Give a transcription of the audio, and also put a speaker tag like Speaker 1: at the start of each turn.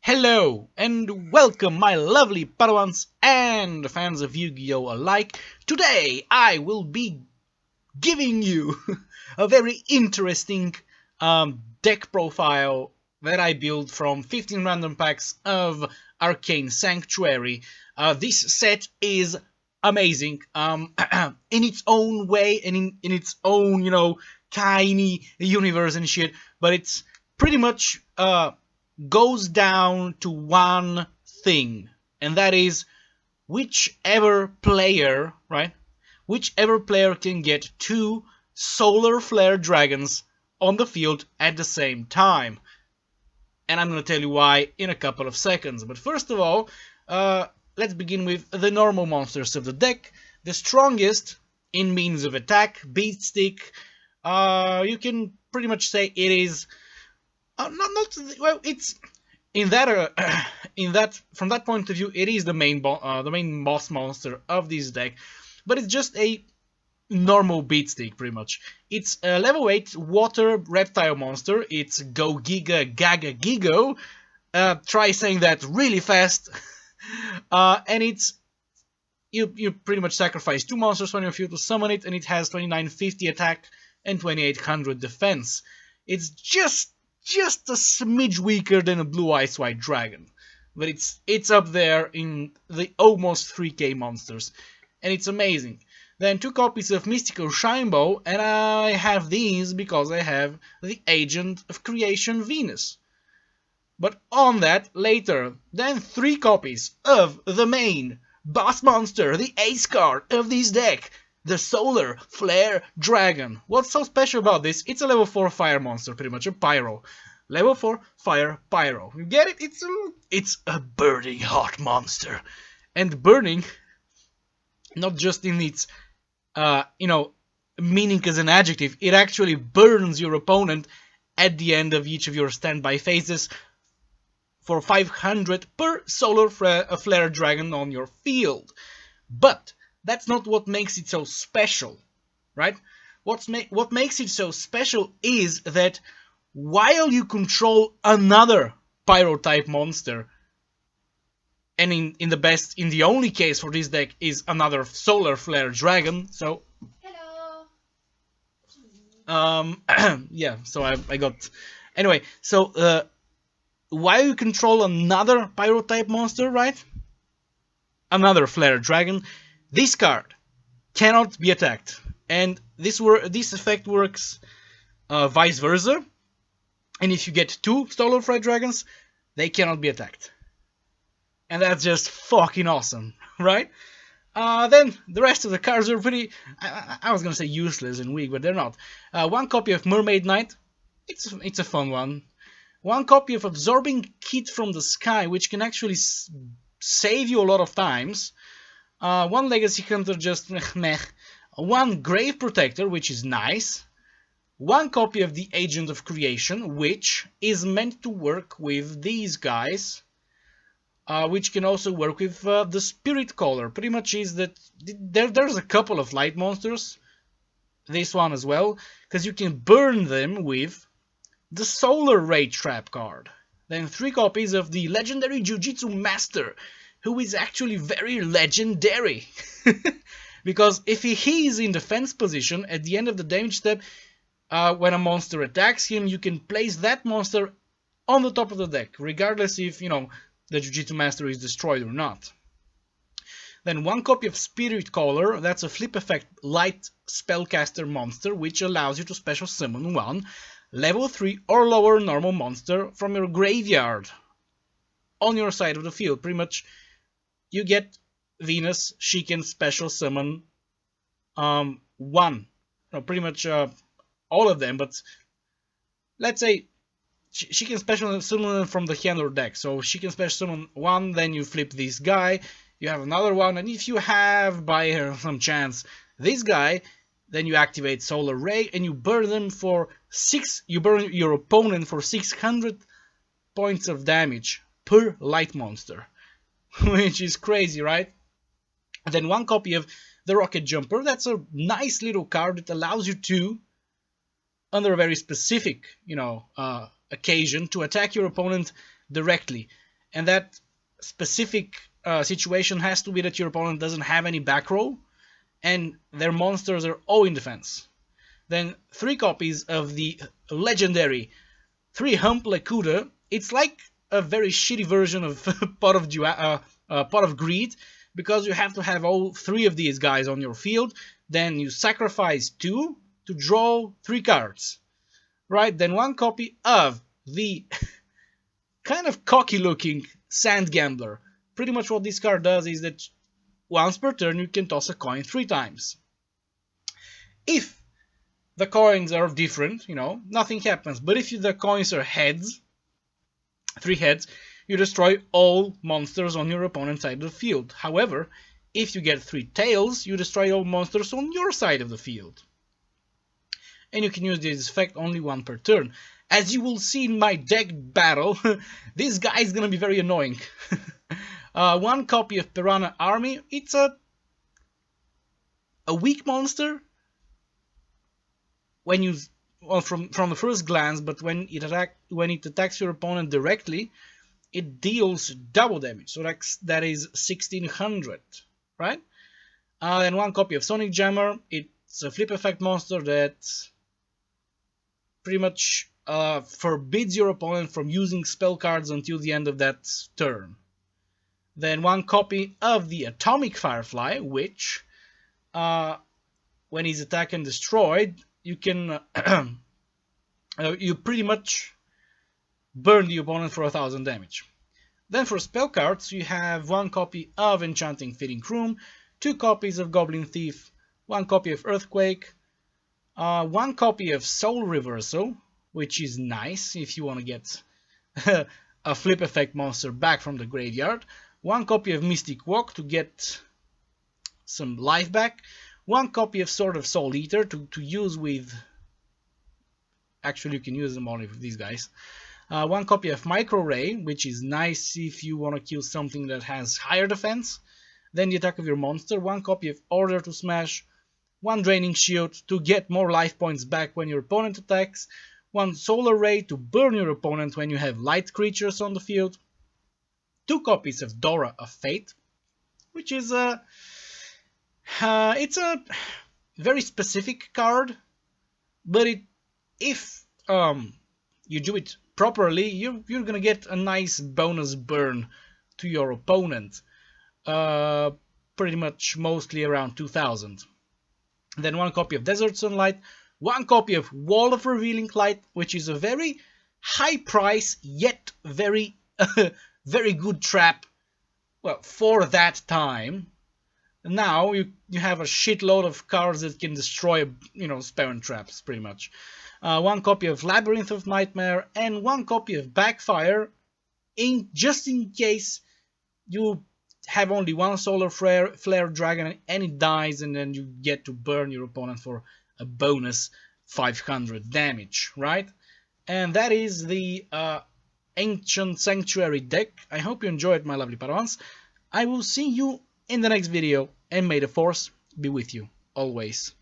Speaker 1: Hello and welcome, my lovely Padawans and fans of Yu-Gi-Oh! Alike. Today I will be giving you a very interesting deck profile that I built from 15 random packs of Arcane Sanctuary. This set is amazing in its own way and in its own, tiny universe and shit, but it's pretty much goes down to one thing, and that is whichever player, whichever player can get two solar flare dragons on the field at the same time. And I'm going to tell you why in a couple of seconds. But first of all, let's begin with the normal monsters of the deck. The strongest in means of attack, Beat Stick. You can pretty much say it is it's in that from that point of view, it is the main boss monster of this deck, but it's just a normal beat stick pretty much. It's a level 8 water reptile monster. It's DoGGyPlays. Try saying that really fast. And it's you pretty much sacrifice two monsters on your field to summon it, and it has 2950 attack and 2800 defense. It's just a smidge weaker than a Blue Eyes White Dragon, but it's up there in the almost 3k monsters, and it's amazing. Then two copies of Mystical Shinebow, and I have these because I have the Agent of Creation Venus. But on that later. Then three copies of the main boss monster, the ace card of this deck, the Solar Flare Dragon. What's so special about this? It's a level 4 fire monster, pretty much a pyro. Level 4 fire pyro. You get it? It's a burning hot monster. And burning, not just in its meaning as an adjective, it actually burns your opponent at the end of each of your standby phases for 500 per Solar Flare Dragon on your field. But that's not what makes it so special, right? What makes it so special is that while you control another pyro-type monster, and in the only case for this deck is another Solar Flare Dragon, so hello. Yeah, so I got anyway. So while you control another pyro-type monster, right? Another Flare Dragon, this card cannot be attacked, and this effect works vice versa. And if you get two Solar Flare Dragons, they cannot be attacked, and that's just fucking awesome, right? Then the rest of the cards are pretty. I was gonna say useless and weak, but they're not. One copy of Mermaid Knight, it's a fun one. One copy of Absorbing Kit from the Sky, which can actually save you a lot of times. One Legacy Hunter, just meh. One Grave Protector, which is nice. One copy of the Agent of Creation, which is meant to work with these guys, which can also work with the Spirit Caller. Pretty much is that there's a couple of light monsters, this one as well, because you can burn them with the Solar Ray Trap card. Then three copies of the legendary Jiu-Jitsu Master, who is actually very legendary. Because if he is in defense position at the end of the damage step, when a monster attacks him, you can place that monster on the top of the deck, regardless if, the Jiu-Jitsu Master is destroyed or not. Then one copy of Spirit Caller, that's a flip effect light spellcaster monster, which allows you to special summon one level 3 or lower normal monster from your graveyard on your side of the field. Pretty much, you get Venus, she can special summon one. Pretty much all of them, but let's say she can special summon them from the hand or deck. So she can special summon one, then you flip this guy, you have another one, and if you have by some chance this guy, then you activate Solar Ray and you burn them for you burn your opponent for 600 points of damage per light monster, which is crazy, right? And then one copy of the Rocket Jumper, that's a nice little card that allows you to, under a very specific, occasion, to attack your opponent directly. and that specific situation has to be that your opponent doesn't have any back row, and their monsters are all in defense. Then 3 copies of the legendary 3 Hump Lakuda. It's like a very shitty version of Pot of Greed, because you have to have all 3 of these guys on your field. Then you sacrifice 2 to draw 3 cards, right? Then 1 copy of the kind of cocky looking Sand Gambler. Pretty much what this card does is that once per turn you can toss a coin 3 times. If the coins are different, nothing happens. But if the coins are heads, 3 heads, you destroy all monsters on your opponent's side of the field. However, if you get 3 tails, you destroy all monsters on your side of the field. And you can use this effect only 1 per turn. As you will see in my deck battle, this guy is gonna be very annoying. 1 copy of Piranha Army. It's a weak monster when you from the first glance, but when it attacks your opponent directly, it deals double damage. So that is 1600, right? And 1 copy of Sonic Jammer. It's a flip effect monster that pretty much forbids your opponent from using spell cards until the end of that turn. Then 1 copy of the Atomic Firefly, which when he's attacked and destroyed, you can you pretty much burn the opponent for 1000 damage. Then for spell cards, you have 1 copy of Enchanting Fitting Room, 2 copies of Goblin Thief, 1 copy of Earthquake, 1 copy of Soul Reversal, which is nice if you want to get a flip effect monster back from the graveyard, 1 copy of Mystic Walk to get some life back, 1 copy of Sword of Soul Eater to use with... Actually, you can use them only with these guys. 1 copy of Micro Ray, which is nice if you want to kill something that has higher defense than the attack of your monster. 1 copy of Order to Smash. 1 Draining Shield to get more life points back when your opponent attacks. 1 Solar Ray to burn your opponent when you have light creatures on the field. 2 copies of Dora of Fate, which is it's a very specific card, but if you do it properly, you're gonna get a nice bonus burn to your opponent, pretty much mostly around 2000. Then 1 copy of Desert Sunlight, 1 copy of Wall of Revealing Light, which is a very high price yet very very good trap, well, for that time. Now you have a shitload of cards that can destroy, spell and traps, pretty much. 1 copy of Labyrinth of Nightmare, and 1 copy of Backfire, just in case you have only 1 Solar Flare Dragon and it dies, and then you get to burn your opponent for a bonus 500 damage, right? And that is the Arcane Sanctuary deck. I hope you enjoyed, my lovely Padawans. I will see you in the next video, and may the Force be with you always.